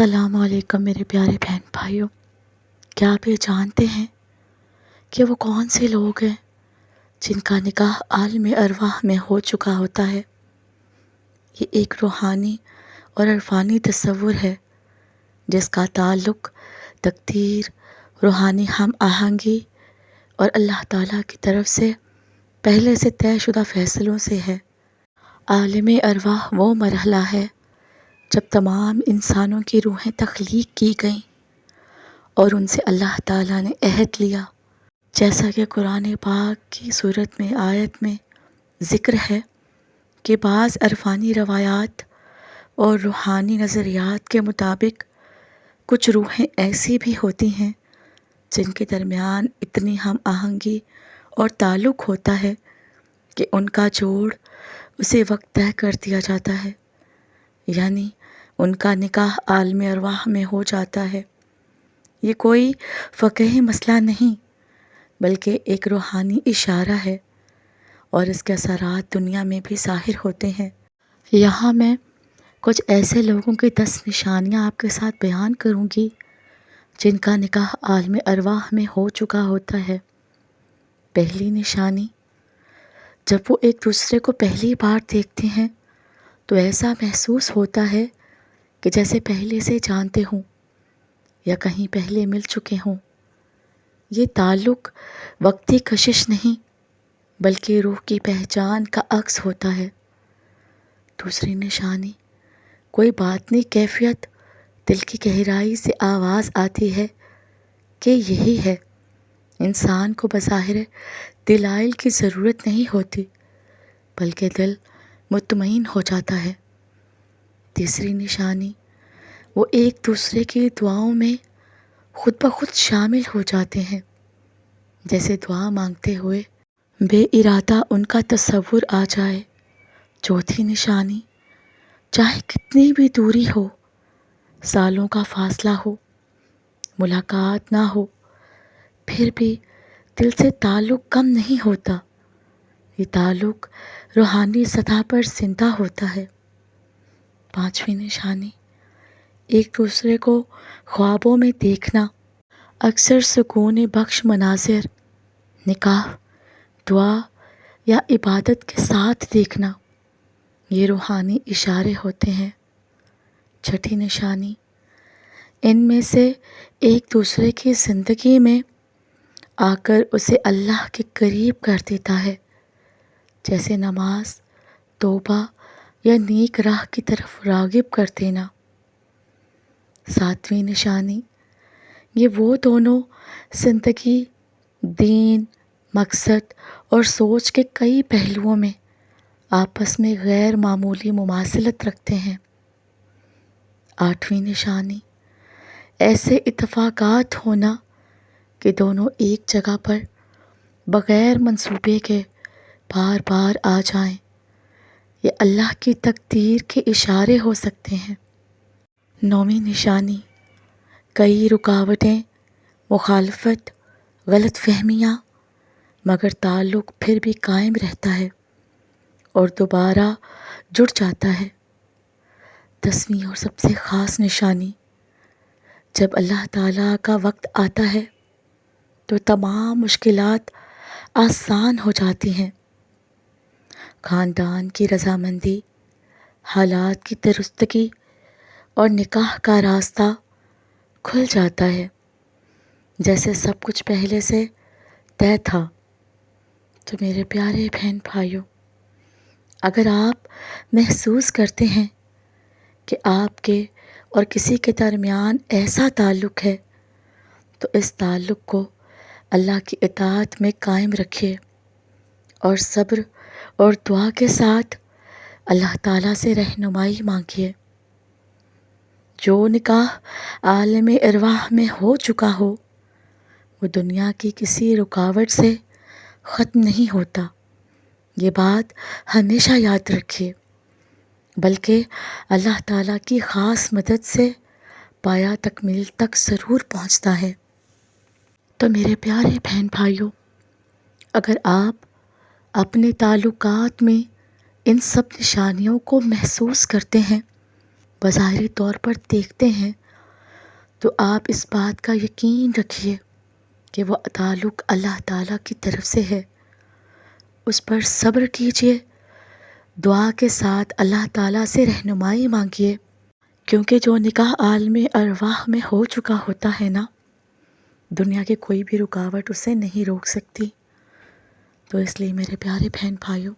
السلام علیکم میرے پیارے بہن بھائیوں، کیا آپ یہ جانتے ہیں کہ وہ کون سے لوگ ہیں جن کا نکاح عالم ارواح میں ہو چکا ہوتا ہے؟ یہ ایک روحانی اور عرفانی تصور ہے جس کا تعلق تقدیر، روحانی ہم آہنگی اور اللہ تعالیٰ کی طرف سے پہلے سے طے شدہ فیصلوں سے ہے۔ عالم ارواح وہ مرحلہ ہے جب تمام انسانوں کی روحیں تخلیق کی گئیں اور ان سے اللہ تعالیٰ نے عہد لیا، جیسا کہ قرآن پاک کی سورت میں آیت میں ذکر ہے کہ بعض عرفانی روایات اور روحانی نظریات کے مطابق کچھ روحیں ایسی بھی ہوتی ہیں جن کے درمیان اتنی ہم آہنگی اور تعلق ہوتا ہے کہ ان کا جوڑ اسی وقت طے کر دیا جاتا ہے، یعنی ان کا نکاح عالم ارواح میں ہو جاتا ہے۔ یہ کوئی فقہی مسئلہ نہیں بلکہ ایک روحانی اشارہ ہے اور اس کے اثرات دنیا میں بھی ظاہر ہوتے ہیں۔ یہاں میں کچھ ایسے لوگوں کی 10 نشانیاں آپ کے ساتھ بیان کروں گی جن کا نکاح عالم ارواح میں ہو چکا ہوتا ہے۔ پہلی نشانی، جب وہ ایک دوسرے کو پہلی بار دیکھتے ہیں تو ایسا محسوس ہوتا ہے کہ جیسے پہلے سے جانتے ہوں یا کہیں پہلے مل چکے ہوں۔ یہ تعلق وقتی کشش نہیں بلکہ روح کی پہچان کا عکس ہوتا ہے۔ دوسری نشانی، کوئی باطنی کیفیت، دل کی گہرائی سے آواز آتی ہے کہ یہی ہے۔ انسان کو بظاہر دلائل کی ضرورت نہیں ہوتی بلکہ دل مطمئن ہو جاتا ہے۔ تیسری نشانی، وہ ایک دوسرے کی دعاؤں میں خود بخود شامل ہو جاتے ہیں، جیسے دعا مانگتے ہوئے بے ارادہ ان کا تصور آ جائے۔ چوتھی نشانی، چاہے کتنی بھی دوری ہو، سالوں کا فاصلہ ہو، ملاقات نہ ہو، پھر بھی دل سے تعلق کم نہیں ہوتا۔ یہ تعلق روحانی سطح پر زندہ ہوتا ہے۔ پانچویں نشانی، ایک دوسرے کو خوابوں میں دیکھنا، اکثر سکون بخش مناظر، نکاح، دعا یا عبادت کے ساتھ دیکھنا، یہ روحانی اشارے ہوتے ہیں۔ چھٹی نشانی، ان میں سے ایک دوسرے کی زندگی میں آ کر اسے اللہ کے قریب کر دیتا ہے، جیسے نماز، توبہ یا نیک راہ کی طرف راغب کر دینا۔ ساتویں نشانی، یہ وہ دونوں زندگی، دین، مقصد اور سوچ کے کئی پہلوؤں میں آپس میں غیر معمولی مماثلت رکھتے ہیں۔ آٹھویں نشانی، ایسے اتفاقات ہونا کہ دونوں ایک جگہ پر بغیر منصوبے کے بار بار آ جائیں، یہ اللہ کی تقدیر کے اشارے ہو سکتے ہیں۔ نویں نشانی، کئی رکاوٹیں، مخالفت، غلط فہمیاں، مگر تعلق پھر بھی قائم رہتا ہے اور دوبارہ جڑ جاتا ہے۔ 10ویں اور سب سے خاص نشانی، جب اللہ تعالیٰ کا وقت آتا ہے تو تمام مشکلات آسان ہو جاتی ہیں۔ خاندان کی رضامندی، حالات کی درستگی اور نکاح کا راستہ کھل جاتا ہے، جیسے سب کچھ پہلے سے طے تھا۔ تو میرے پیارے بہن بھائیوں، اگر آپ محسوس کرتے ہیں کہ آپ کے اور کسی کے درمیان ایسا تعلق ہے تو اس تعلق کو اللہ کی اطاعت میں قائم رکھیے اور صبر اور دعا کے ساتھ اللہ تعالیٰ سے رہنمائی مانگیے۔ جو نکاح عالم ارواح میں ہو چکا ہو وہ دنیا کی کسی رکاوٹ سے ختم نہیں ہوتا، یہ بات ہمیشہ یاد رکھیے، بلکہ اللہ تعالیٰ کی خاص مدد سے پایہ تکمیل تک ضرور پہنچتا ہے۔ تو میرے پیارے بہن بھائیوں، اگر آپ اپنے تعلقات میں ان سب نشانیوں کو محسوس کرتے ہیں، بظاہری طور پر دیکھتے ہیں تو آپ اس بات کا یقین رکھیے کہ وہ تعلق اللہ تعالیٰ کی طرف سے ہے، اس پر صبر کیجیے، دعا کے ساتھ اللہ تعالیٰ سے رہنمائی مانگیے، کیونکہ جو نکاح عالم ارواح میں ہو چکا ہوتا ہے نا، دنیا کی کوئی بھی رکاوٹ اسے نہیں روک سکتی۔ تو اس لیے میرے پیارے بہن بھائیوں،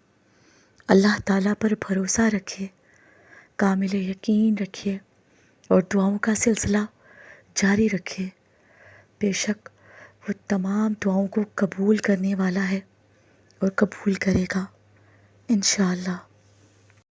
اللہ تعالیٰ پر بھروسہ رکھیے، کامل یقین رکھیے اور دعاؤں کا سلسلہ جاری رکھیے۔ بے شک وہ تمام دعاؤں کو قبول کرنے والا ہے اور قبول کرے گا انشاءاللہ۔